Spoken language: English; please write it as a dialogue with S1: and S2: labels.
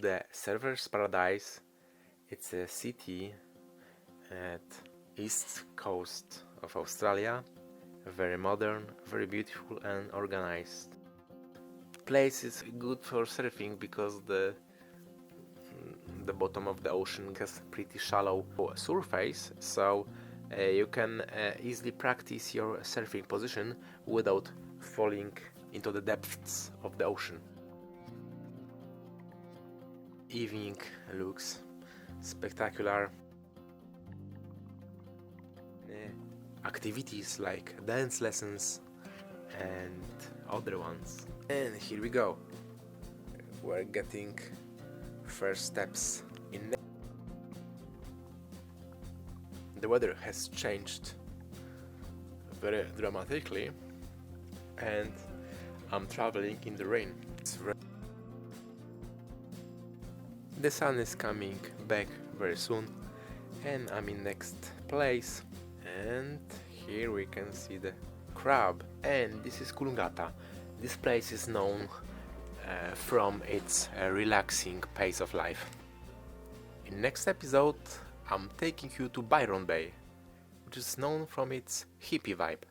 S1: The Surfer's Paradise. It's a city at east coast of Australia, very modern, very beautiful and organized. Place is good for surfing because the bottom of the ocean has pretty shallow surface, so you can easily practice your surfing position without falling into the depths of the ocean. Evening looks spectacular. Activities like dance lessons and other ones. And here we go. We're getting first steps in. The weather has changed very dramatically and I'm traveling in the rain. The sun is coming back very soon and I'm in next place, and here we can see the crab, and this is Coolangatta. This place is known from its relaxing pace of life. In next episode I'm taking you to Byron Bay, which is known from its hippie vibe.